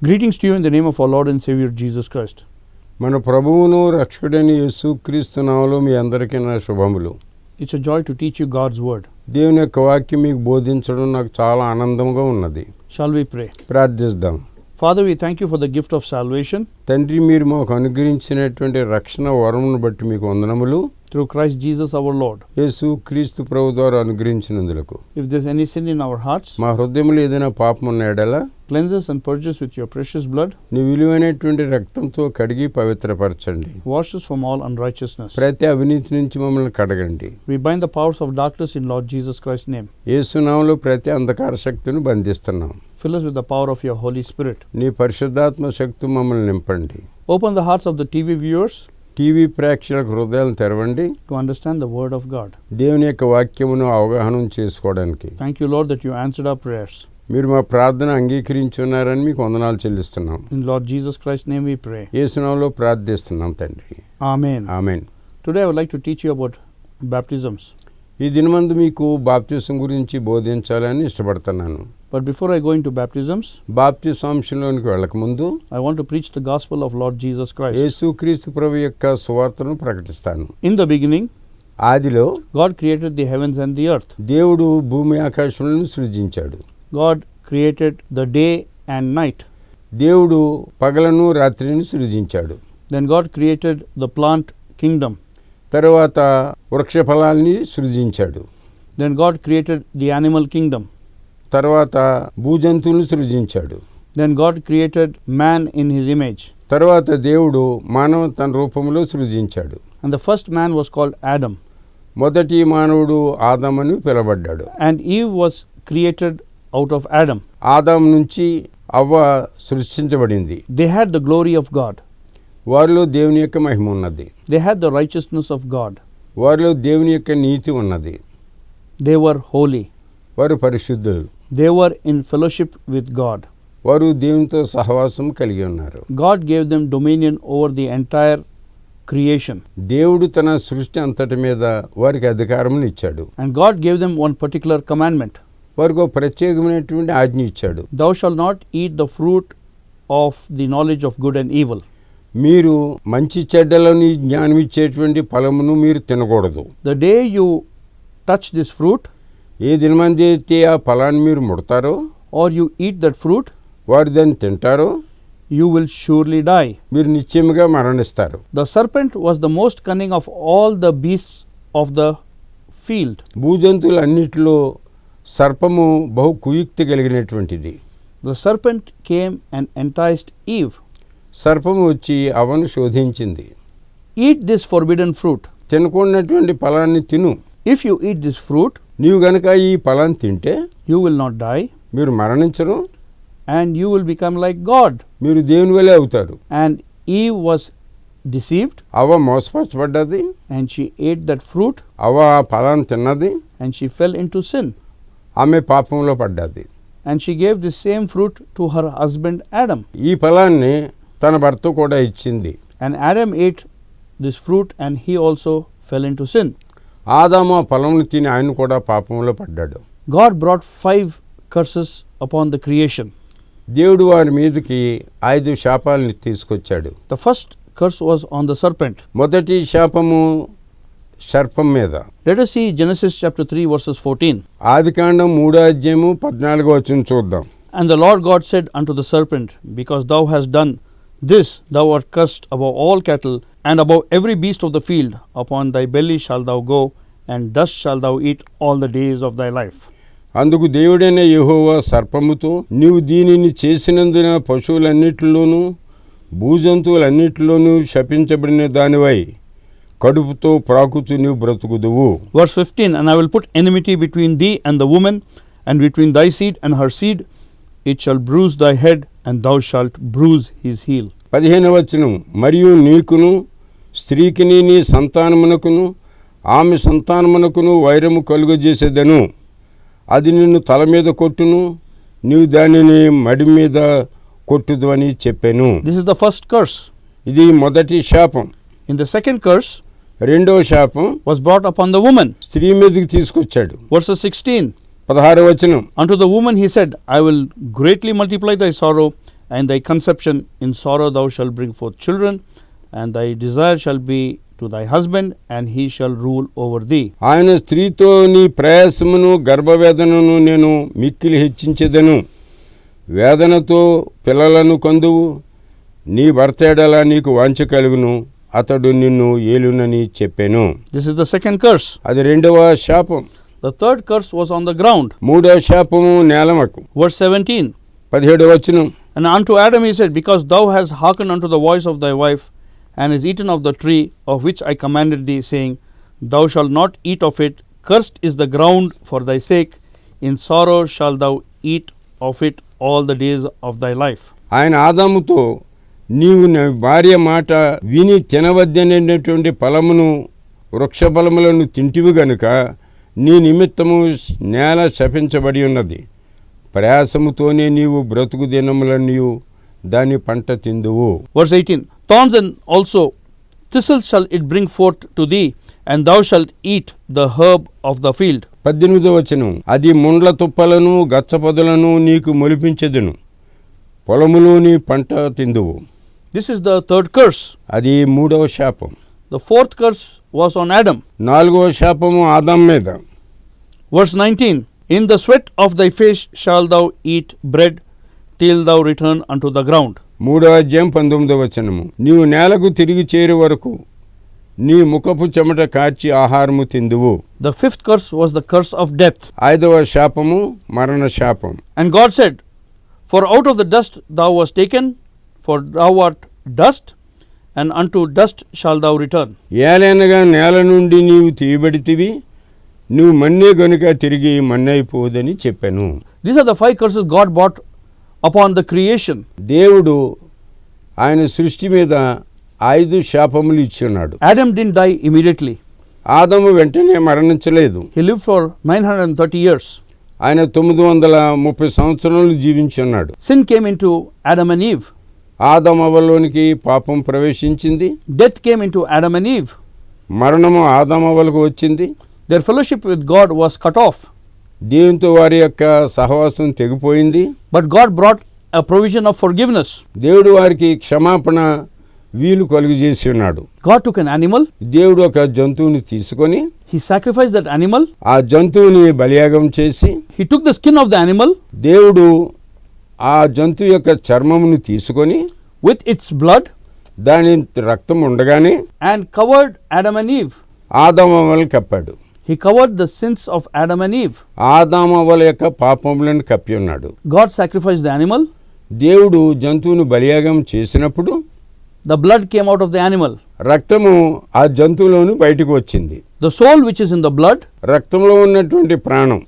Greetings to you in the name of our Lord and Savior Jesus Christ. మన ప్రభువును రక్షకుడైన యేసుక్రీస్తు నామములో మీ అందరికీ నా శుభములు. It's a joy to teach you God's word. దేవుని యొక్క వాక్యం మీకు బోధించడం నాకు చాలా ఆనందంగా ఉన్నది. Shall we pray? ప్రార్థిద్దాం. Father, we thank you for the gift of salvation. తండ్రి, మీరు మాకు అనుగ్రహించినటువంటి రక్షణ వరమును బట్టి మీకు వందనములు. Through Christ Jesus our Lord. యేసుక్రీస్తు ప్రభు ద్వారా అనుగ్రహించినందులకు. If there's any sin in our hearts, మా హృదయములో ఏదైనా పాపం ఉన్న ఎడల cleanse us and purge us with your precious blood. నీ విలువైనటువంటి రక్తంతో కడిగి పవిత్రపరచండి. Wash us from all unrighteousness. ప్రతి అవినీతి నుంచి మమ్మల్ని కడగండి. We bind the powers of darkness in Lord Jesus Christ's name. యేసు నామములో ప్రతి అంధకార శక్తిని బంధిస్తున్నాం. Fill us with the power of your Holy Spirit. నీ పరిశుద్ధాత్మ శక్తి మమ్మల్ని నింపండి. Open the hearts of the TV viewers TV ప్రేక్షకులకు హృదయాలను తెరవండి. to understand the word of God. దేవుని యొక్క వాక్యమును అవగాహన చేసుకోవడానికి. Thank you, Lord, that you answered our prayers. మీరు మా ప్రార్థన అంగీకరించున్నారని మీకు వందనాలు చెల్లిస్తున్నాం. In Lord Jesus Christ's name we pray. యేసు నామములో ప్రార్థిస్తున్నాం తండ్రి. Amen. Amen. Today I would like to teach you about baptisms. ఈ దినమందు మీకు బాప్తిసం గురించి బోధించాలని ఇష్టపడుతున్నాను. But before I go into baptisms, బాప్తిసాంశంలోనికి వెళ్ళకముందు I want to preach the gospel of Lord Jesus Christ. యేసుక్రీస్తు ప్రభు యొక్క సువార్తను ప్రకటిస్తాను. In the beginning, ఆదిలో God created the heavens and the earth. దేవుడు భూమి ఆకాశములను సృజించాడు. God created the day and night. దేవుడు పగలను రాత్రిని సృజించాడు. Then God created the plant kingdom. తరువాత వృక్ష ఫలాల్ని సృజించాడు. Then God created the animal kingdom. తర్వాత భూజంతువులను సృజించాడు. Then God created man in his image. తర్వాత దేవుడు మానవ తన రూపంలో సృజించాడు. And the first man was called Adam. మొదటి మానవుడు ఆదామని పిలువబడ్డాడు. And Eve was created out of Adam. Adam నుంచి అవ్వ సృష్టించబడింది. They had the glory of God. వారిలో దేవుని యొక్క మహిమ ఉన్నది. They had the righteousness of God. వారిలో దేవుని యొక్క నీతి ఉన్నది. They were holy. వారు పరిశుద్ధులు. They were in fellowship with God. వారు దేవునితో సహవాసం కలిగి ఉన్నారు. God gave them dominion over the entire creation. దేవుడు తన సృష్టి అంతటి మీద వారికి అధికారమును ఇచ్చాడు. And God gave them one particular commandment. వారికి ఒక ప్రత్యేకమైనటువంటి ఆజ్ఞ ఇచ్చాడు. Thou shalt not eat the fruit of the knowledge of good and evil. మీరు మంచి చెడ్డలని జ్ఞానం ఇచ్చేటువంటి ఫలమును మీరు తినకూడదు. The day you touch this fruit, ఏ దినమంది అయితే ఆ ఫలాన్ని మీరు ముడతారో or you eat that fruit, వారు దాన్ని తింటారో you will surely die. మీరు నిశ్చయముగా మరణిస్తారు. The serpent was the most cunning of all the beasts of the field. భూజంతువులన్నిటిలో సర్పము బహు కుయుక్తి కలిగినటువంటిది. The serpent came and enticed Eve. సర్పము వచ్చి అవను శోధించింది. Eat this forbidden fruit. తినకూడనటువంటి ఫలాన్ని తిను. If you eat this fruit, నీవు గనుక ఈ ఫలాన్ని తింటే you will not die, మీరు మరణించరు, and you will become like God. మీరు దేవుని వలె అవుతారు. And Eve was deceived, అవ్వ మోసపరచబడ్డది. and she ate that fruit, అవ్వ ఆ ఫలాన్ని తిన్నది. and she fell into sin. ఆమె పాపంలో పడ్డది. And she gave the same fruit to her husband Adam. ఈ ఫలాన్ని తన భర్త కూడా ఇచ్చింది. And Adam ate this fruit, and he also fell into sin. ఆదాము ఆ ఫలమును తిని ఆయన కూడా పాపంలో పడ్డాడు. God brought 5 curses upon the creation. దేవుడు వారి మీదకి 5 శాపాలను తీసుకొచ్చాడు. The first curse was on the serpent. మొదటి శాపము సర్పం మీద. Let us see Genesis chapter 3 verses 14. ఆదికాండం 3:14 చూద్దాం. And the Lord God said unto the serpent, Because thou hast done this, thou art cursed above all cattle, and above every beast of the field. Upon thy belly shalt thou go, and dust shalt thou eat all the days of thy life. అందుకు దేవుడైన యెహోవా సర్పముతో, నీవు దీనిని చేసినందున పశువులన్నిటిలోనూ భూజంతువులన్నిటిలోనూ శపించబడిన దానివై కడుపుతో ప్రాకుతూ నీవు బ్రతుకుదువు. Verse 15, And I will put enmity between thee and the woman, and between thy seed and her seed. It shall bruise thy head, and thou shalt bruise his heel. 15వ వచనం, మరియు నీకును స్త్రీకిని నీ సంతానమునకును ఆమె సంతానమునకును వైరము కలుగజేసేదను. అది నిన్ను తల మీద కొట్టును, నీవు దానిని మడి మీద కొట్టుదు అని చెప్పాను. This is the first curse. ఇది మొదటి శాపం. In the second curse, రెండో శాపం was brought upon the woman. స్త్రీ మీదకి తీసుకొచ్చాడు. Verses 16, 16వ వచనం, Unto the woman he said, I will greatly multiply thy sorrow and thy conception in sorrow thou shalt bring forth children, and thy desire shall be to thy husband, and he shall rule over thee. ఆయన స్త్రీతో నీ ప్రయాసమును గర్భవేదనను నేను మిక్కిలి హెచ్చించెదను. వేదనతో పిల్లలను కందువు. నీ భర్త ఎడల నీకు వాంఛ కలుగును. అతడు నిన్ను ఏలునని చెప్పాను. This is the second curse. అది రెండవ శాపం. The third curse was on the ground. మూడవ శాపము నేలమకు. Verse 17. 17వ వచనం. And unto Adam he said, because thou hast hearkened unto the voice of thy wife, and hast eaten of the tree of which I commanded thee, saying, thou shalt not eat of it, cursed is the ground for thy sake, in sorrow shalt thou eat of it all the days of thy life. ఆయన ఆదాముతో నీవు నీ భార్య మాట విని తినవద్దనేటువంటి ఫలమును వృక్ష ఫలములను తింటివి గనుక నీ నిమిత్తము నేల శపించబడి ఉన్నది. ప్రయాసముతోనే నీవు బ్రతుకు దినములన్నీయు దాని పంట తిందువు. Verse 18. Thorns and also thistles shall it bring forth to thee, and thou shalt eat the herb of the field. 18వ వచనం. అది ముండ్ల తుప్పలను గచ్చపొదలను నీకు మొలిపించెదను, పొలములోని పంట తిందువు. This is the third curse. అది మూడవ శాపం. The fourth curse was on Adam. నాలుగవ శాపము ఆదాం మీద. Verse 19. In the sweat of thy face shalt thou eat bread till thou return unto the ground. 3వ అధ్యాయం 19వ వచనము. నీవు నేలకు తిరిగి చేరు వరకు నీ ముఖపు చెమట కార్చి ఆహారము తిందువు. The fifth curse was the curse of death. 5వ శాపము మరణ శాపం. And God said, for out of the dust thou wast taken, for thou art dust, and unto dust shalt thou return. ఏలైనగా నేల నుండి నీవు తీయబడితివి, నువ్వు మన్నే గనుక తిరిగి మన్నైపోదని చెప్పాను. These are the 5 curses God brought upon the creation. దేవుడు ఆయన సృష్టి మీద 5 శాపములు ఇచ్చున్నాడు. Adam didn't die immediately. ఆదాము వెంటనే మరణించలేదు. He lived for 930 years. ఆయన 930 సంవత్సరాలు జీవించి ఉన్నాడు. Sin came into Adam and Eve. ఆదామవ్వలోనికి పాపం ప్రవేశించింది. Death came into Adam and Eve. మరణము ఆదామవ్వలకు వచ్చింది. Their fellowship with God was cut off. దేవునితో వారి యొక్క సహవాసం తెగిపోయింది. But God brought a provision of forgiveness. దేవుడు వారికి క్షమాపణ వీలు కలుగజేసి ఉన్నాడు. God took an animal. దేవుడు ఒక జంతువుని తీసుకొని He sacrificed that animal. ఆ జంతువుని బలియాగం చేసి He took the skin of the animal. దేవుడు ఆ జంతువు యొక్క చర్మమును తీసుకొని with its blood దాని రక్తం ఉండగానే and covered Adam and Eve. ఆదామవ్వలను కప్పాడు. He covered the sins of Adam and Eve. ఆదామవ్వల యొక్క పాపములను కప్పి ఉన్నాడు. God sacrificed the animal. దేవుడు జంతువును బలియాగం చేసినప్పుడు The blood came out of the animal. రక్తము ఆ జంతువులోని బయటకు వచ్చింది. The soul which is in the blood రక్తంలో ఉన్నటువంటి ప్రాణం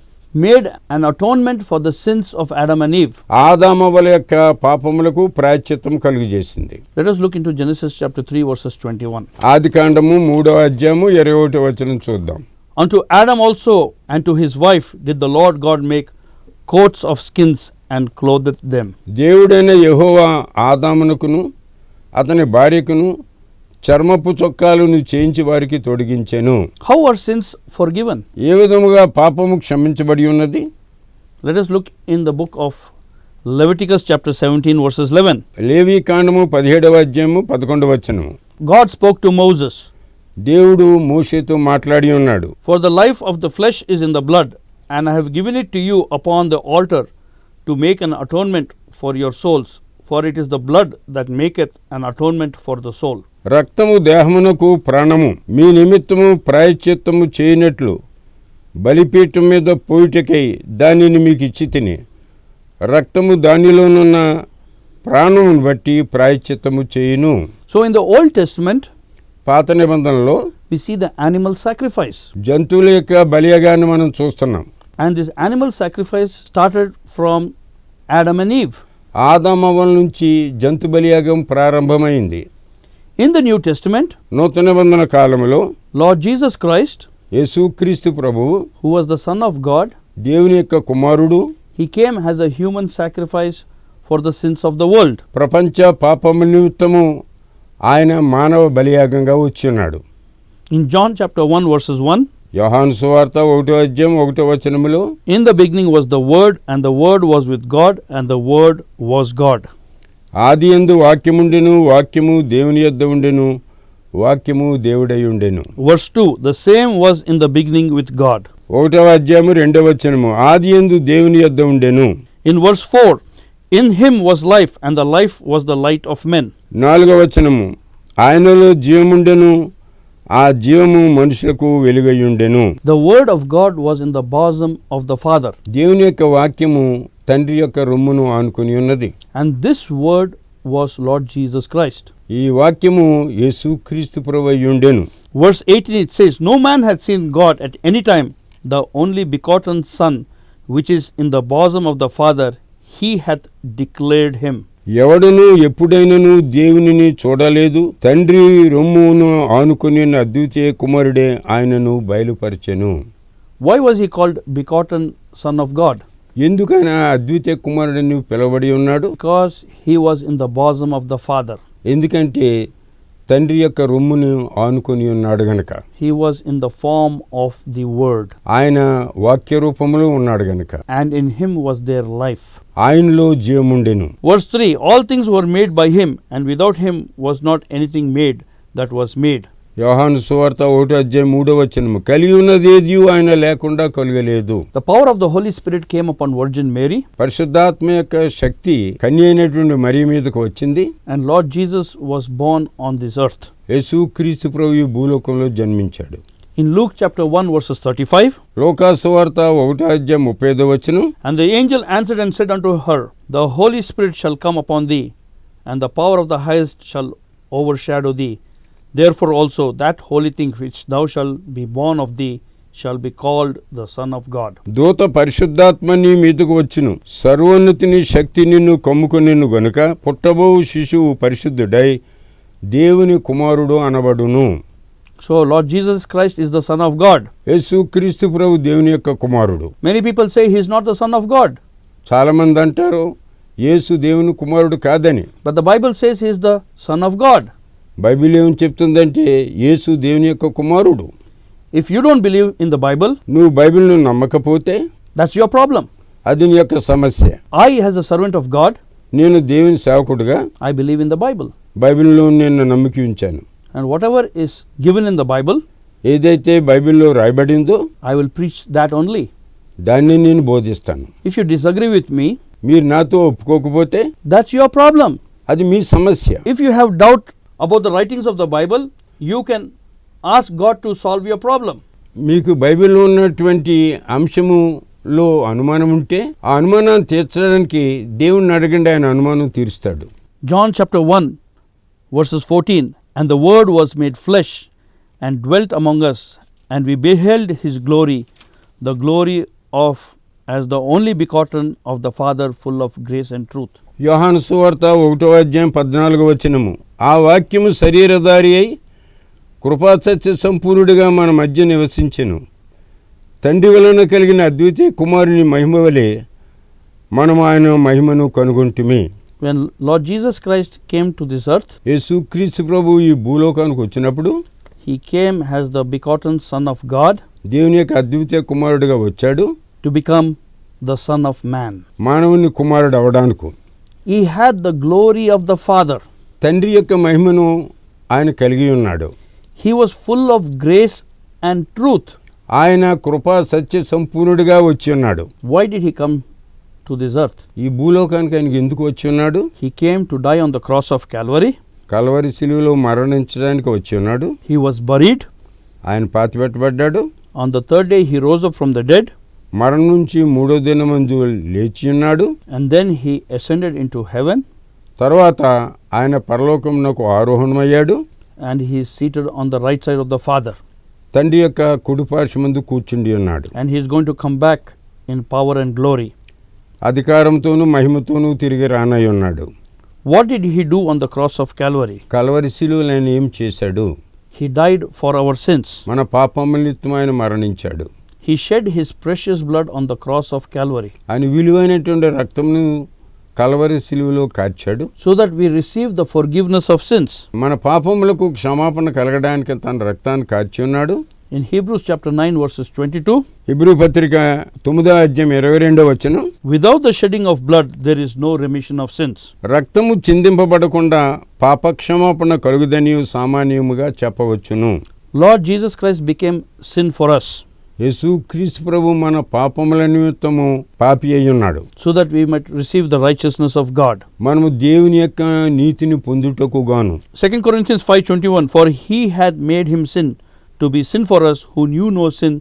made an atonement for the sins of Adam and Eve. ఆదామవ్వల యొక్క పాపములకు ప్రాయశ్చిత్తం కలుగజేసింది. Let us look into Genesis chapter 3 verses 21. ఆదికాండము 3వ అధ్యాయము 21వ వచనం చూద్దాం. Unto Adam also and to his wife did the Lord God make coats of skins and clothed them. దేవుడైన యెహోవా ఆదామునకును అతని భార్యకును చర్మపు చొక్కాలను చేయించి వారికి తొడిగించెను. How are sins forgiven? ఏ విధముగా పాపము క్షమించబడి ఉన్నది? Let us look in the book of Leviticus chapter 17 verses 11. లేవి కాండము 17వ అధ్యాయము 11వ వచనము. God spoke to Moses. దేవుడు మోషేతో మాట్లాడి ఉన్నాడు. For the life of the flesh is in the blood, and I have given it to you upon the altar to make an atonement for your souls, for it is the blood that maketh an atonement for the soul. రక్తము దేహమునకు ప్రాణము, మీ నిమిత్తము ప్రాయశ్చిత్తము చేయనట్లు బలిపీఠం మీద పోయిటకై దానిని మీకు ఇచ్చి తిని, రక్తము దానిలోనున్న ప్రాణమును బట్టి ప్రాయశ్చిత్తము చేయును. So in the Old Testament, పాత నిబంధనలో we see the animal sacrifice. జంతువుల యొక్క బలియాగాన్ని మనం చూస్తున్నాం. And this animal sacrifice started from Adam and Eve. ఆదామవ్వల నుంచి జంతు బలియాగం ప్రారంభమైంది. In the New Testament, నూతన నిబంధన కాలములో Lord Jesus Christ, యేసుక్రీస్తు ప్రభువు, who was the Son of God, దేవుని యొక్క కుమారుడు, he came as a human sacrifice for the sins of the world. ప్రపంచ పాపము నిమిత్తము ఆయన మానవ బలియాగంగా వచ్చి ఉన్నాడు. In John chapter 1 verses 1, యోహాను సువార్త 1వ అధ్యాయం 1వ వచనములో, in the beginning was the Word, and the Word was with God, and the Word was God. ఆదియందు వాక్యముండెను, వాక్యము దేవుని యొద్ద ఉండెను, వాక్యము దేవుడై ఉండెను. Verse 2, the same was in the beginning with God. 1వ అధ్యాయము 2వ వచనము, ఆదియందు దేవుని యొద్ద ఉండెను. In verse 4, in him was life, and the life was the light of men. 4వ వచనము, ఆయనలో జీవముండెను, ఆ జీవము మనుషులకు వెలుగై ఉండెను. The word of God was in the bosom of the Father. దేవుని యొక్క వాక్యము తండ్రి యొక్క రొమ్మును ఆనుకొని ఉన్నది. And this word was Lord Jesus Christ. ఈ వాక్యము యేసుక్రీస్తు ప్రభువై ఉండెను. Verse 18 it says, no man hath seen God at any time, the only begotten Son, which is in the bosom of the Father, he hath declared him. ఎవడును ఎప్పుడైనను దేవునిని చూడలేదు, తండ్రి రొమ్మును ఆనుకొని ఉన్న అద్వితీయ కుమారుడే ఆయనను బయలుపరచెను. Why was he called begotten Son of God? ఎందుకైనా అద్వితీయ కుమారుడని పిలువబడి ఉన్నాడు? Because he was in the bosom of the Father. ఎందుకంటే తండ్రి యొక్క రొమ్మును ఆనుకొని ఉన్నాడు గనక. He was in the form of the Word. ఆయన వాక్య రూపములో ఉన్నాడు గనక. And in him was their life. ఆయనలో జీవముండెను. Verse 3, all things were made by him, and without him was not anything made that was made. యోహాను సువార్త 1వ అధ్యాయం 3వ వచనము, కలిగి ఉన్నది ఏదియు ఆయన లేకుండా కలుగలేదు. The power of the Holy Spirit came upon Virgin Mary. పరిశుద్ధాత్మ యొక్క శక్తి కన్య అయినటువంటి మరియ మీదకు వచ్చింది. And Lord Jesus was born on this earth. యేసుక్రీస్తు ప్రభువు ఈ భూలోకంలో జన్మించాడు. In Luke chapter 1 verses 35, లూకా సువార్త 1వ అధ్యాయం 35వ వచనం, and the angel answered and said unto her, the Holy Spirit shall come upon thee, and the power of the highest shall overshadow thee. Therefore also that holy thing which thou shalt be born of thee shall be called the Son of God. దూత పరిశుద్ధాత్మ నీ మీదకు వచ్చును, సర్వోన్నతిని శక్తి నిన్ను కమ్ముకొనిను గనుక పుట్టబోవు శిశువు పరిశుద్ధుడై దేవుని కుమారుడు అనబడును. So Lord Jesus Christ is the Son of God. యేసుక్రీస్తు ప్రభు దేవుని యొక్క కుమారుడు. Many people say he is not the Son of God. చాలా మంది అంటారు యేసు దేవుని కుమారుడు కాదని. But the Bible says he is the Son of God. Bible ఏం చెప్తుందంటే యేసు దేవుని యొక్క కుమారుడు. If you don't believe in the Bible, నువ్వు బైబిల్ను నమ్మకపోతే that's your problem. అది నీ యొక్క సమస్య. I, as a servant of God, నేను దేవుని సేవకుడుగా I believe in the Bible. బైబిల్లో నేను నమ్మిక ఉంచాను. And whatever is given in the Bible, ఏదైతే బైబిల్లో రాయబడిందో I will preach that only. దాన్ని నేను బోధిస్తాను. If you disagree with me, మీరు నాతో ఒప్పుకోకపోతే that's your problem. అది మీ సమస్య. If you have doubt about the writings of the Bible, you can ask God to solve your problem. మీకు బైబిల్లో ఉన్నటువంటి అంశములో అనుమానం ఉంటే ఆ అనుమానాన్ని తీర్చడానికి దేవుణ్ణి అడగండి, ఆయన అనుమానం తీరుస్తాడు. John chapter 1 verses 14, and the word was made flesh and dwelt among us, and we beheld his glory, the glory of as the only begotten of the Father, full of grace and truth. యోహాను సువార్త 1వ అధ్యాయం 14వ వచనము, ఆ వాక్యము శరీరధారి అయి కృపాసత్య సంపూర్ణుడిగా మన మధ్య నివసించెను. తండ్రి వలన కలిగిన అద్వితీయ కుమారుని మహిమ వలె మనం ఆయన మహిమను కనుగొంటిమి. When Lord Jesus Christ came to this earth, యేసుక్రీస్తు ప్రభువు ఈ భూలోకానికి వచ్చినప్పుడు he came as the begotten Son of God దేవుని యొక్క అద్వితీయ కుమారుడిగా వచ్చాడు. to become the Son of Man. మానవుని కుమారుడు అవడానికి He had the glory of the Father. తండ్రి యొక్క మహిమను ఆయన కలిగి ఉన్నాడు. He was full of grace and truth. ఆయన కృపా సత్య సంపూర్ణుడిగా వచ్చి ఉన్నాడు. Why did he come to this earth? ఈ భూలోకానికి ఆయనకి ఎందుకు వచ్చి ఉన్నాడు? He came to die on the cross of Calvary. Calvary శిలువలో మరణించడానికి వచ్చి ఉన్నాడు. He was buried. ఆయన పాతిపెట్టబడ్డాడు. On the third day he rose up from the dead. మరణం నుంచి 3వ దినమందు లేచి ఉన్నాడు. And then he ascended into heaven. తర్వాత ఆయన పరలోకమునకు ఆరోహణమయ్యాడు. And he is seated on the right side of the Father. తండ్రి యొక్క కుడిపార్శ్వమందు కూర్చుండి ఉన్నాడు. And he is going to come back in power and glory. అధికారంతోనూ మహిమతోనూ తిరిగి రానై ఉన్నాడు. What did he do on the cross of Calvary? Calvary శిలువలో ఆయన ఏం చేశాడు? He died for our sins. మన పాపముల నిమిత్తం ఆయన మరణించాడు. He shed his precious blood on the cross of Calvary. ఆయన విలువైనటువంటి రక్తమును కల్వరి శిలువలో కార్చాడు. So that we receive the forgiveness of sins. మన పాపములకు క్షమాపణ కలగడానికి తన రక్తాన్ని కార్చి ఉన్నాడు. In Hebrews chapter 9 verses 22, Hebrew పత్రిక 9వ అధ్యాయం 22వ వచనం, without the shedding of blood there is no remission of sins. రక్తము చిందింపబడకుండా పాపక్షమాపణ కలుగుదని సామాన్యముగా చెప్పవచ్చును. Lord Jesus Christ became sin for us, యేసు క్రీస్తు ప్రభు మన పాపముల నిమిత్తము పాపి అయి ఉన్నాడు, so that we might receive the righteousness of God. మనము దేవుని యొక్క నీతిని పొందుటకు గాను. 2 Corinthians 5:21, for he had made him sin to be sin for us who knew no sin,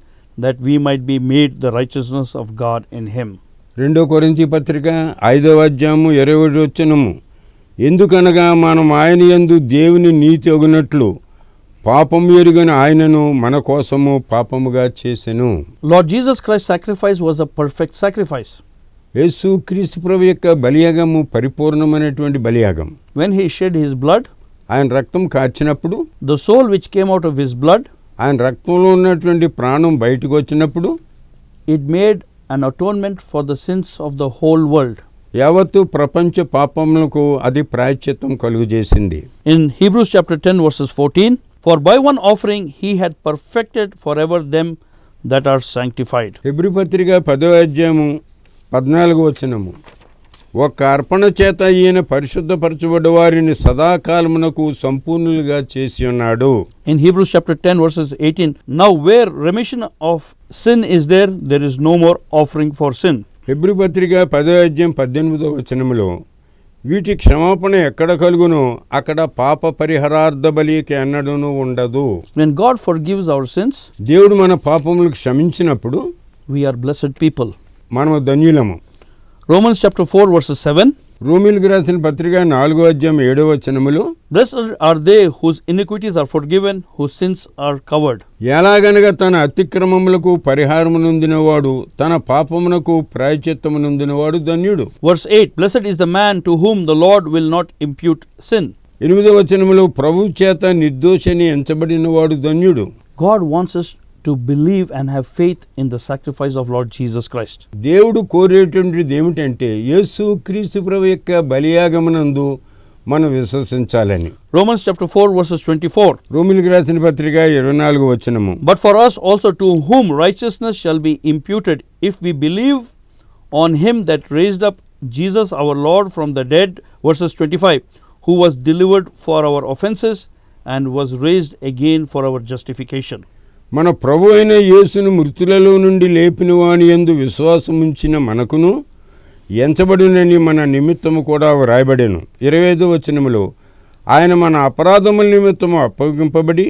that we might be made the righteousness of God in him. 2 కొరింథీ పత్రిక 5వ అధ్యాయము 20వ వచనము, ఎందుకనగా మనం ఆయన యందు దేవుని నీతి అగునట్లు పాపము ఎరుగని ఆయనను మన కోసము పాపముగా చేసెను. Lord Jesus Christ's sacrifice was a perfect sacrifice. యేసు క్రీస్తు ప్రభు యొక్క బలియాగము పరిపూర్ణమైనటువంటి బలియాగం. When he shed his blood, ఆయన రక్తం కార్చినప్పుడు, the soul which came out of his blood, ఆయన రక్తంలో ఉన్నటువంటి ప్రాణం బయటకు వచ్చినప్పుడు, it made an atonement for the sins of the whole world. యావత్తు ప్రపంచ పాపములకు అది ప్రాయశ్చిత్తం కలుగజేసింది. In Hebrews chapter 10 verses 14, for by one offering he had perfected forever them that are sanctified. Hebrew పత్రిక 10వ అధ్యాయము 14వ వచనము, ఒక్క అర్పణ చేత ఈయన పరిశుద్ధపరచబడ్డ వారిని సదాకాలమునకు సంపూర్ణులుగా చేసి ఉన్నాడు. In Hebrews chapter 10 verses 18, now where remission of sin is there, there is no more offering for sin. Hebrew పత్రిక 10వ అధ్యాయం 18వ వచనములో, వీటి క్షమాపణ ఎక్కడ కలుగునో అక్కడ పాప పరిహారార్థ బలికి ఎన్నడూనూ ఉండదు. When God forgives our sins, దేవుడు మన పాపములకు క్షమించినప్పుడు we are blessed people. మనము ధన్యులము. Romans chapter 4 verses 7, రోమీయులకు రాసిన పత్రిక 4వ అధ్యాయం 7వ వచనములో, blessed are they whose iniquities are forgiven, whose sins are covered. ఎలాగనగా తన అతిక్రమములకు పరిహారము నొందినవాడు, తన పాపమునకు ప్రాయశ్చిత్తము నొందినవాడు ధన్యుడు. Verse 8, blessed is the man to whom the Lord will not impute sin. 8వ వచనములో, ప్రభు చేత నిర్దోషని ఎంచబడినవాడు ధన్యుడు. God wants us to believe and have faith in the sacrifice of Lord Jesus Christ. దేవుడు కోరేటువంటిది ఏమిటంటే యేసు క్రీస్తు ప్రభు యొక్క బలియాగమునందు మనం విశ్వసించాలని. Romans chapter 4 verses 24, రోమీయులకు రాసిన పత్రిక 24వ వచనము, but for us also to whom righteousness shall be imputed if we believe on him that raised up Jesus our Lord from the dead. Verses 25, who was delivered for our offenses and was raised again for our justification. మన ప్రభు అయిన యేసును మృతులలో నుండి లేపిన వాని యందు విశ్వాసం ఉంచిన మనకును ఎంచబడినని మన నిమిత్తము కూడా వ్రాయబడెను. 25వ వచనములో, ఆయన మన అపరాధముల నిమిత్తము అప్పగింపబడి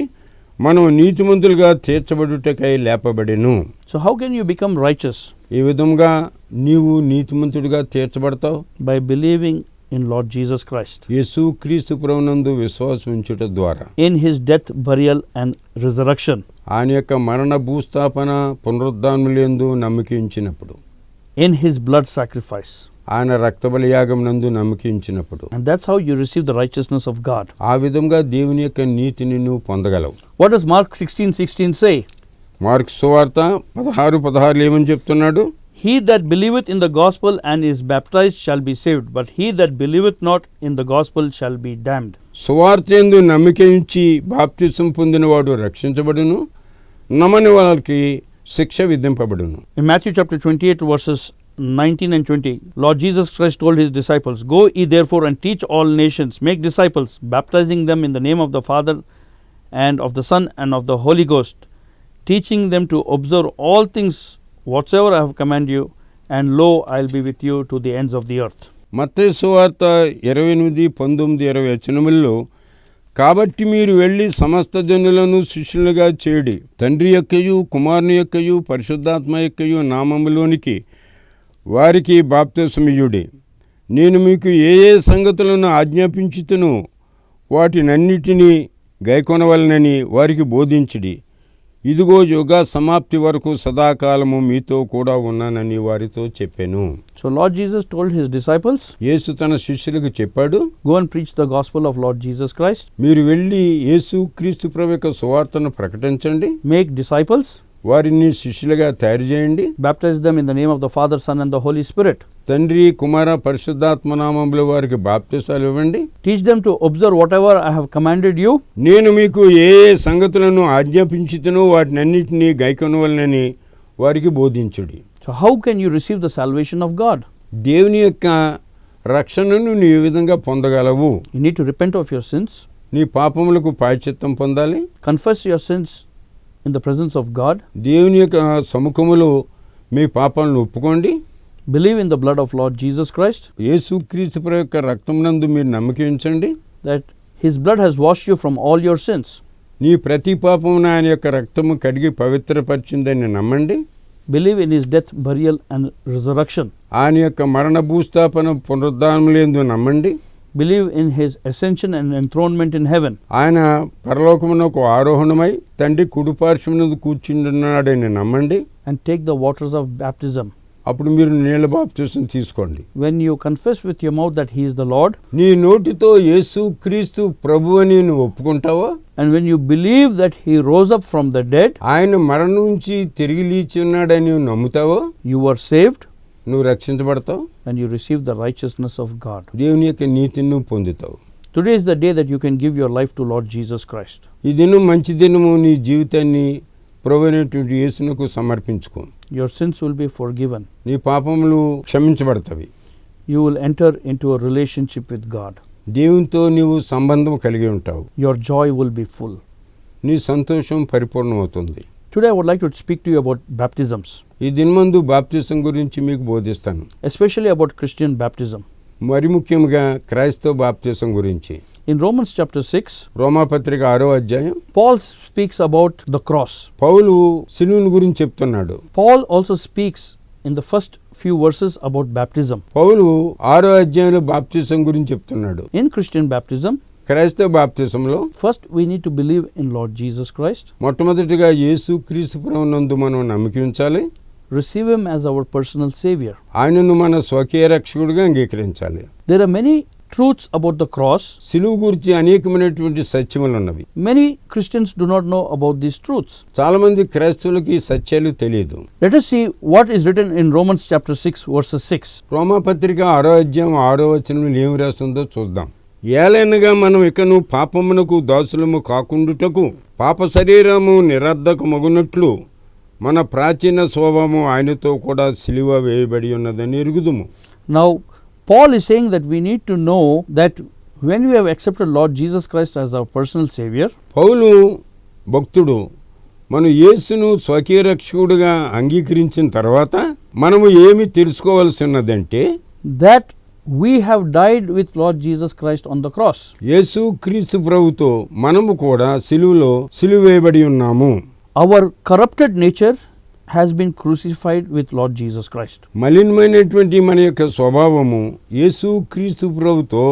మనం నీతిమంతులుగా తీర్చబడుటకై లేపబడెను. So how can you become righteous? ఈ విధంగా నీవు నీతిమంతుడిగా తీర్చబడతావు By believing in Lord Jesus Christ, యేసు క్రీస్తు ప్రభునందు విశ్వాసం ఉంచుట ద్వారా, in his death, burial and resurrection, ఆయన యొక్క మరణ భూస్థాపన పునరుద్ధానములందు నమ్మిక ఉంచినప్పుడు, in his blood sacrifice, ఆయన రక్తబలియాగం నందు నమ్మిక ఉంచినప్పుడు, and that's how you receive the righteousness of God. ఆ విధంగా దేవుని యొక్క నీతిని నువ్వు పొందగలవు. What does Mark 16:16 say? Mark సువార్త 16:16 ఏమని చెప్తున్నాడు? He that believeth in the gospel and is baptized shall be saved, but he that believeth not in the gospel shall be damned. సువార్త యందు నమ్మిక ఉంచి బాప్తిసం పొందినవాడు రక్షించబడును, నమ్మని వాళ్ళకి శిక్ష విధింపబడును. In Matthew chapter 28 verses 19 and 20, Lord Jesus Christ told his disciples, go ye therefore and teach all nations, make disciples, baptizing them in the name of the Father and of the Son and of the Holy Ghost, teaching them to observe all things whatsoever I have commanded you, and lo, I will be with you to the ends of the earth. మత్తయి సువార్త 28, 19, 20 వచనముల్లో, కాబట్టి మీరు వెళ్ళి సమస్త జనులను శిష్యులుగా చేయుడి, తండ్రి యొక్కయు కుమారుని యొక్కయు పరిశుద్ధాత్మ యొక్కయు నామములోనికి వారికి బాప్తిసమియ్యుడి. నేను మీకు ఏ ఏ సంగతులను ఆజ్ఞాపించుతునో వాటినన్నిటినీ గైకొనవలనని వారికి బోధించుడి. ఇదిగో యుగ సమాప్తి వరకు సదాకాలము మీతో కూడా ఉన్నానని వారితో చెప్పాను. So Lord Jesus told his disciples, యేసు తన శిష్యులకు చెప్పాడు, go and preach the gospel of Lord Jesus Christ, మీరు వెళ్ళి యేసు క్రీస్తు ప్రభు యొక్క సువార్తను ప్రకటించండి, make disciples, వారిని శిష్యులుగా తయారు చేయండి, baptize them in the name of the Father, Son and the Holy Spirit. తండ్రి కుమార పరిశుద్ధాత్మ నామములో వారికి బాప్తిసాలు ఇవ్వండి. Teach them to observe whatever I have commanded you. నేను మీకు ఏ ఏ సంగతులను ఆజ్ఞాపించుతునో వాటినన్నిటినీ గైకొనవలనని వారికి బోధించుడి. So how can you receive the salvation of God? దేవుని యొక్క రక్షణను నీ ఏ విధంగా పొందగలవు? You need to repent of your sins, నీ పాపములకు ప్రాయశ్చిత్తం పొందాలి. confess your sins in the presence of God, దేవుని యొక్క సముఖములో మీ పాపాలను ఒప్పుకోండి. believe in the blood of Lord Jesus Christ, యేసుక్రీస్తు ప్రభు యొక్క రక్తమునందు మీరు నమ్మకం ఉంచండి. that His blood has washed you from all your sins. నీ ప్రతి పాపమును ఆయన యొక్క రక్తము కడిగి పవిత్రపరిచిందని నమ్మండి. Believe in His death, burial and resurrection. ఆయన యొక్క మరణ భూస్థాపన పునరుద్ధానములందు నమ్మండి. Believe in His ascension and enthronement in heaven. ఆయన పరలోకమునకు ఆరోహణమై తండ్రి కుడిపార్శ్వమునందు కూర్చుంటున్నాడని నమ్మండి. And take the waters of baptism. అప్పుడు మీరు నీళ్ళ బాప్తిసం తీసుకోండి. When you confess with your mouth that He is the Lord, నీ నోటితో యేసుక్రీస్తు ప్రభు అని నువ్వు ఒప్పుకుంటావా? and when you believe that He rose up from the dead, ఆయన మరణం నుంచి తిరిగి లేచి ఉన్నాడని నువ్వు నమ్ముతావా? you are saved నువ్వు రక్షించబడతావు. and you receive the righteousness of God. దేవుని యొక్క నీతిని నువ్వు పొందుతావు. Today is the day that you can give your life to Lord Jesus Christ. ఈ దినం మంచి దినము. నీ జీవితాన్ని ప్రభువైనటువంటి యేసునకు సమర్పించుకో. Your sins will be forgiven. నీ పాపములు క్షమించబడతాయి. You will enter into a relationship with God. దేవునితో నీవు సంబంధం కలిగి ఉంటావు. Your joy will be full. నీ సంతోషం పరిపూర్ణమవుతుంది. Today I would like to speak to you about baptisms, ఈ దినమందు బాప్తిసం గురించి మీకు బోధిస్తాను. especially about Christian baptism. మరి ముఖ్యంగా క్రైస్తవ బాప్తిసం గురించి. In Romans chapter 6, రోమాపత్రిక 6వ అధ్యాయం Paul speaks about the cross. పౌలు సిలువను గురించి చెప్తున్నాడు. Paul also speaks in the first few verses about baptism. పౌలు 6వ అధ్యాయంలో బాప్తిసం గురించి చెప్తున్నాడు. In Christian baptism, క్రైస్తవ బాప్తిసంలో first we need to believe in Lord Jesus Christ, మొట్టమొదటిగా యేసుక్రీస్తు ప్రభువునందు మనం నమ్మకం ఉంచాలి. receive Him as our personal Savior. ఆయనను మన స్వకీయ రక్షకుడిగా అంగీకరించాలి. There are many truths about the cross. సిలువ గురించి అనేకమైనటువంటి సత్యములు ఉన్నవి. Many Christians do not know about these truths. చాలా మంది క్రైస్తవులకి ఈ సత్యాలు తెలియదు. Let us see what is written in Romans chapter 6 verses 6. రోమాపత్రిక 6వ అధ్యాయం 6వ వచనంలో ఏమి రాస్తుందో చూద్దాం. ఏలైనగా మనం ఇకను పాపమునకు దాసులము కాకుండుటకు పాప శరీరము నిరర్ధకమగునట్లు మన ప్రాచీన స్వభావము ఆయనతో కూడా సిలువ వేయబడి ఉన్నదని ఎరుగుదుము. Now Paul is saying that we need to know that when we have accepted Lord Jesus Christ as our personal Savior, పౌలు భక్తుడు మనం యేసును స్వకీయ రక్షకుడిగా అంగీకరించిన తర్వాత మనము ఏమి తెలుసుకోవాల్సి ఉన్నదంటే that we have died with Lord Jesus Christ on the cross. యేసు క్రీస్తు ప్రభుతో మనము కూడా సిలువలో సిలువ వేయబడి ఉన్నాము. Our corrupted nature has been crucified with Lord Jesus Christ. మలినమైనటువంటి మన యొక్క స్వభావము యేసు క్రీస్తు ప్రభుతో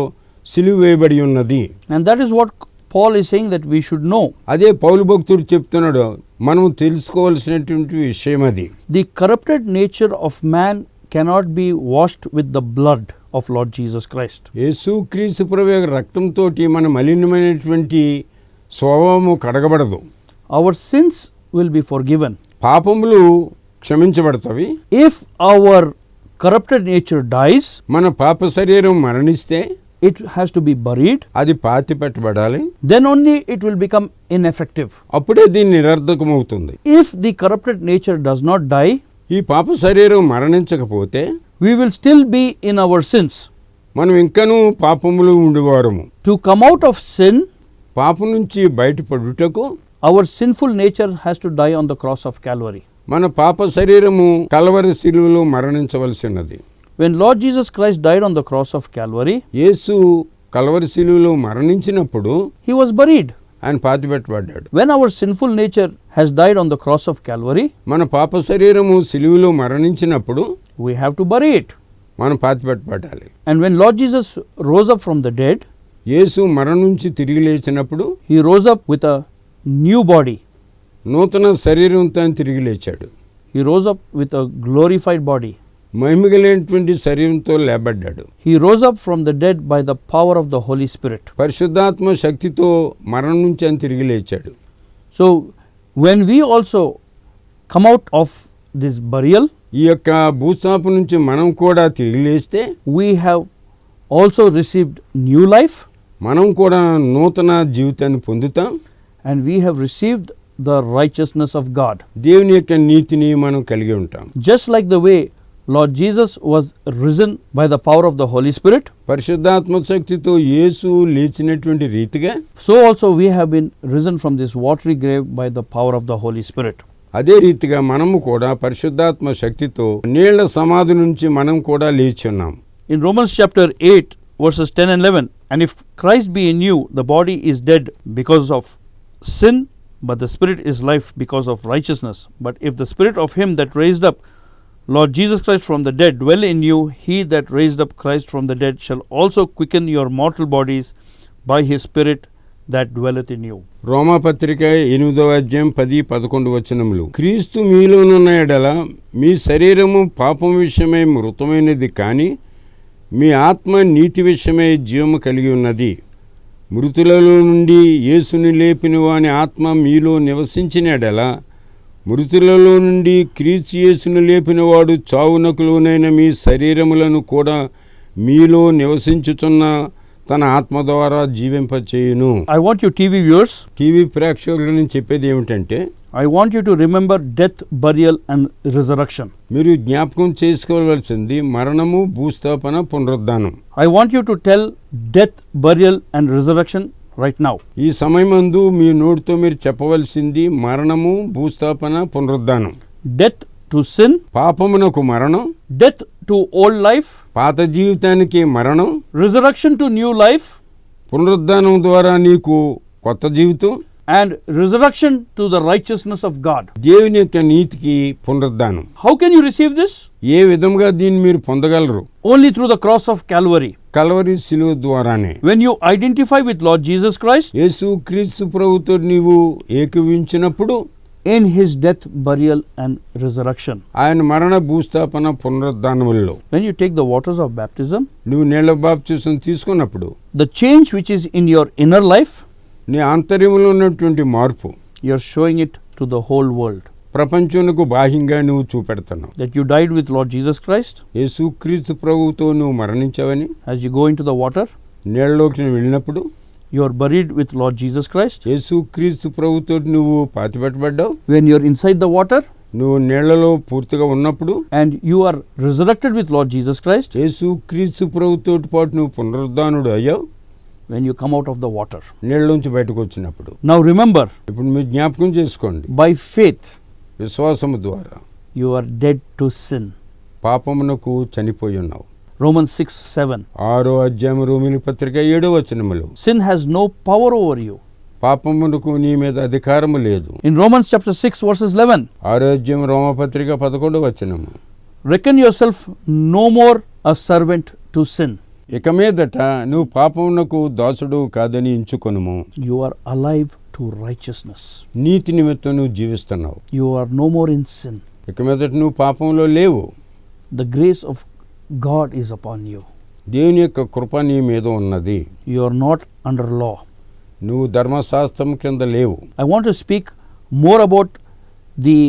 సిలువ వేయబడి ఉన్నది. And that is what Paul is saying that we should know. అదే పౌలు భక్తుడు చెప్తున్నాడు, మనం తెలుసుకోవాల్సినటువంటి విషయం అది. The corrupted nature of man cannot be washed with the blood of Lord Jesus Christ. యేసు క్రీస్తు ప్రభు యొక్క రక్తంతో మన మలినమైనటువంటి స్వభావము కడగబడదు. Our sins will be forgiven. పాపములు క్షమించబడతాయి. If our corrupted nature dies, మన పాప శరీరం మరణిస్తే it has to be buried. అది పాతి పెట్టబడాలి. Then only it will become ineffective. అప్పుడే దీన్ని నిరర్ధకమవుతుంది. If the corrupted nature does not die, ఈ పాప శరీరం మరణించకపోతే we will still be in our sins. మనం ఇంకనూ పాపములు ఉండేవారము. To come out of sin, పాపం నుంచి బయటపడుటకు our sinful nature has to die on the cross of Calvary. మన పాప శరీరము కల్వరి శిలువలో మరణించవలసినది. When Lord Jesus Christ died on the cross of Calvary, Yesu Calvary శిలువలో మరణించినప్పుడు He was buried. ఆయన పాతిపెట్టబడ్డాడు. When our sinful nature has died on the cross of Calvary, మన పాప శరీరము శిలువలో మరణించినప్పుడు we have to bury it. మనం పాతిపెట్టబడాలి. And when Lord Jesus rose up from the dead, యేసు మరణం నుంచి తిరిగి లేచినప్పుడు He rose up with a new body. నూతన శరీరంతో ఆయన తిరిగి లేచాడు. He rose up with a glorified body. మహిమగలైనటువంటి శరీరంతో లేబడ్డాడు. He rose up from the dead by the power of the Holy Spirit. పరిశుద్ధాత్మ శక్తితో మరణం నుంచి ఆయన తిరిగి లేచాడు. So when we also come out of this burial, ఈ యొక్క భూచాపు నుంచి మనం కూడా తిరిగి లేస్తే we have also received new life, మనం కూడా నూతన జీవితాన్ని పొందుతాం. and we have received the righteousness of God. దేవుని యొక్క నీతిని మనం కలిగి ఉంటాం. Just like the way Lord Jesus was risen by the power of the Holy Spirit, పరిశుద్ధాత్మ శక్తితో యేసు లేచినటువంటి రీతిగా so also we have been risen from this watery grave by the power of the Holy Spirit. అదే రీతిగా మనము కూడా పరిశుద్ధాత్మ శక్తితో నీళ్ల సమాధి నుంచి మనం కూడా లేచి ఉన్నాం. In Romans chapter 8 verses 10 and 11, and if Christ be in you, the body is dead because of sin, but the spirit is life because of righteousness. But if the spirit of him that raised up Lord Jesus Christ from the dead dwell in you, he that raised up Christ from the dead shall also quicken your mortal bodies by his spirit that dwelleth in you. రోమాపత్రిక 8వ అధ్యాయం 10-11 వచనములు. క్రీస్తు మీలోనున్న ఎడల మీ శరీరము పాపం విషయమై మృతమైనది కానీ మీ ఆత్మ నీతి విషయమై జీవము కలిగి ఉన్నది. మృతులలో నుండి యేసుని లేపిన వాని ఆత్మ మీలో నివసించిన ఎడల మృతులలో నుండి క్రీస్తు యేసును లేపినవాడు చావునకు లోనైన మీ శరీరములను కూడా మీలో నివసించుచున్న తన ఆత్మ ద్వారా జీవింపచేయును. I want you TV viewers, TV ప్రేక్షకులను చెప్పేది ఏమిటంటే, I want you to remember death, burial and resurrection. మీరు జ్ఞాపకం చేసుకోవాల్సింది మరణము, భూస్థాపన, పునరుద్ధానం. I want you to tell death, burial and resurrection right now. ఈ సమయమందు మీ నోటితో మీరు చెప్పవలసింది మరణము, భూస్థాపన, పునరుద్ధానం. Death to sin, పాపమునకు మరణం, death to old life, పాత జీవితానికి మరణం, resurrection to new life, పునరుద్ధానం ద్వారా నీకు కొత్త జీవితం, and resurrection to the righteousness of God. దేవుని యొక్క నీతికి పునరుద్ధానం. How can you receive this? ఏ విధంగా దీన్ని మీరు పొందగలరు? Only through the cross of Calvary. Calvary శిలువ ద్వారానే. When you identify with Lord Jesus Christ, యేసు క్రీస్తు ప్రభువుతో నీవు ఏకీవించినప్పుడు in his death, burial and resurrection. ఆయన మరణ, భూస్థాపన, పునరుద్ధానములలో When you take the waters of baptism, నువ్వు నీళ్ల బాప్తిసం తీసుకున్నప్పుడు the change which is in your inner life, నీ ఆంతర్యంలో ఉన్నటువంటి మార్పు you are showing it to the whole world. ప్రపంచమునకు బాహ్యంగా నువ్వు చూపెడుతున్నావు. That you died with Lord Jesus Christ. యేసు క్రీస్తు ప్రభువుతో నువ్వు మరణించావని. As you go into the water, నీళ్ళలోకి నువ్వు వెళ్ళినప్పుడు you are buried with Lord Jesus Christ. యేసు క్రీస్తు ప్రభువుతో నువ్వు పాతిపెట్టబడ్డావు. When you are inside the water, నువ్వు నీళ్లలో పూర్తిగా ఉన్నప్పుడు and you are resurrected with Lord Jesus Christ. యేసు క్రీస్తు ప్రభువుతో పాటు నువ్వు పునరుద్ధానుడు అయ్యావు. When you come out of the water. నీళ్ళలోంచి బయటకు వచ్చినప్పుడు. Now remember, ఇప్పుడు మీరు జ్ఞాపకం చేసుకోండి, by faith, విశ్వాసము ద్వారా you are dead to sin. పాపమునకు చనిపోయి ఉన్నావు. Romans 6:7. 6వ అధ్యాయం రోమీయుల పత్రిక 7వ వచనములు. Sin has no power over you. పాపమునకు నీ మీద అధికారము లేదు. In Romans chapter 6 verses 11. 6వ అధ్యాయం రోమపత్రిక 11వ వచనము. Reckon yourself no more a servant to sin. ఇక మీదట నువ్వు పాపమునకు దాసుడు కాదని ఎంచుకొనుము. You are alive to righteousness. నీతి నిమిత్తం నువ్వు జీవిస్తున్నావు. You are no more in sin. ఇక మీదట నువ్వు పాపంలో లేవు. The grace of God is upon you. దేవుని యొక్క కృప నీ మీద ఉన్నది. You are not under law. నువ్వు ధర్మశాస్త్రం కింద లేవు. I want to speak more about the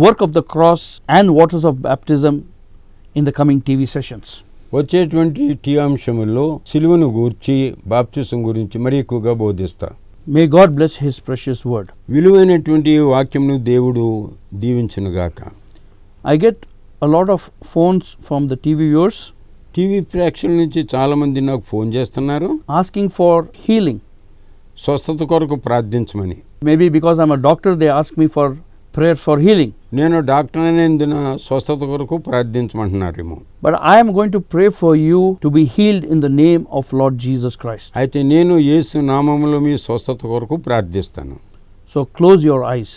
work of the cross and waters of baptism in the coming TV sessions. వచ్చేటువంటి టీ అంశముల్లో సిలువను గూర్చి, బాప్తిసం గురించి మరి ఎక్కువగా బోధిస్తా. May God bless his precious word. విలువైనటువంటి వాక్యమును దేవుడు దీవించునుగాక. I get a lot of phones from the TV viewers TV ప్రేక్షకుల నుంచి చాలామంది నాకు ఫోన్ చేస్తున్నారు, asking for healing. స్వస్థత కొరకు ప్రార్థించమని. Maybe because I'm a doctor, they ask me for prayer for healing. నేను డాక్టర్ అనేందున స్వస్థత కొరకు ప్రార్థించమంటున్నారేమో. But I am going to pray for you to be healed in the name of Lord Jesus Christ. అయితే నేను యేసు నామములో మీ స్వస్థత కొరకు ప్రార్థిస్తాను. So close your eyes.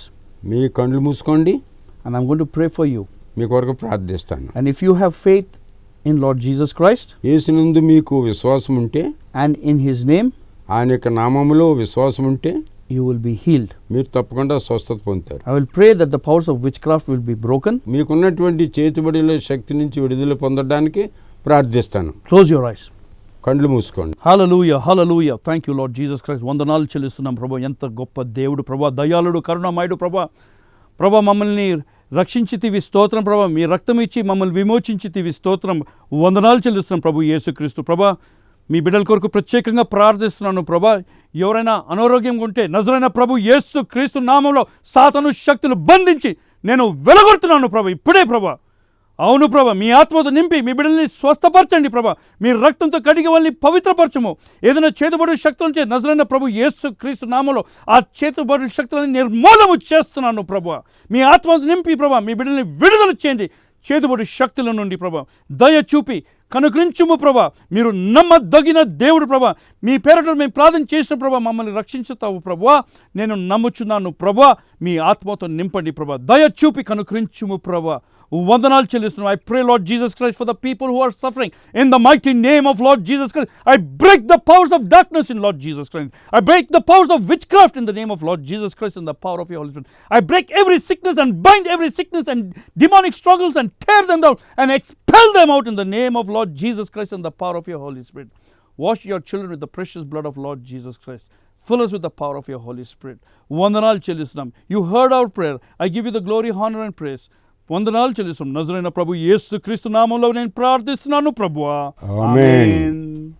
మీ కళ్ళు మూసుకోండి, And I'm going to pray for you. మీ కొరకు ప్రార్థిస్తాను. And if you have faith in Lord Jesus Christ యేసునందు మీకు విశ్వాసం ఉంటే, and in his name, ఆయన యొక్క నామములో విశ్వాసం ఉంటే you will be healed. మీరు తప్పకుండా స్వస్థత పొందుతారు. I will pray that the powers of witchcraft will be broken. మీకున్నటువంటి చేతిబడిలో శక్తి నుంచి విడుదల పొందడానికి ప్రార్థిస్తాను. Close your eyes. కళ్ళు మూసుకోండి. Hallelujah, hallelujah. Thank you Lord Jesus Christ. వందనాలు చెల్లిస్తున్నాం ప్రభా. ఎంత గొప్ప దేవుడు ప్రభా, దయాళుడు, కరుణామయుడు ప్రభా. ప్రభా, మమ్మల్ని రక్షించితివి స్తోత్రం ప్రభా, మీ రక్తం ఇచ్చి మమ్మల్ని విమోచించితివి స్తోత్రం. వందనాలు చెల్లిస్తున్నాం ప్రభు యేసుక్రీస్తు. ప్రభా, మీ బిడ్డల కొరకు ప్రత్యేకంగా ప్రార్థిస్తున్నాను ప్రభా. ఎవరైనా అనారోగ్యంగా ఉంటే నజరైన ప్రభు యేసుక్రీస్తు నామంలో సాతాను శక్తులు బంధించి నేను వెలగొడుతున్నాను ప్రభా ఇప్పుడే ప్రభా. అవును ప్రభా, మీ ఆత్మతో నింపి మీ బిడ్డల్ని స్వస్థపరచండి ప్రభా. మీ రక్తంతో కడిగి వాళ్ళని పవిత్రపరచము. ఏదైనా చేతుబడి శక్తుల నుంచి నజరైన ప్రభు యేసుక్రీస్తు నామంలో ఆ చేతుబడి శక్తులను నిర్మూలము చేస్తున్నాను ప్రభా. మీ ఆత్మతో నింపి ప్రభా మీ బిడ్డల్ని విడుదల చేయండి చేతుబడి శక్తుల నుండి ప్రభా. దయ చూపి కనుకరించుము ప్రభా. మీరు నమ్మదగిన దేవుడు ప్రభా. మీ పేరట మేము ప్రార్థన చేసిన ప్రభా మమ్మల్ని రక్షించుతావు ప్రభా. నేను నమ్ముచున్నాను ప్రభా. మీ ఆత్మతో నింపండి ప్రభా. దయ చూపి కనుకరించుము ప్రభా. వందనాలు చెల్లిస్తున్నాను. I pray Lord Jesus Christ for the people who are suffering. In the mighty name of Lord Jesus Christ, I break the powers of darkness in Lord Jesus Christ. I break the powers of witchcraft in the name of Lord Jesus Christ and the power of your Holy Spirit. I break every sickness and bind every sickness and demonic struggles and tear them down and expel them out in the name of Lord Jesus Christ and the power of your Holy Spirit. Wash your children with the precious blood of Lord Jesus Christ. Fill us with the power of your Holy Spirit. వందనాలు చెల్లిస్తున్నాం. You heard our prayer. I give you the glory, honor and praise. వందనాలు చెల్లిస్తున్నాం. నజరైన ప్రభు యేసుక్రీస్తు నామంలో నేను ప్రార్థిస్తున్నాను ప్రభువా. ఆమేన్.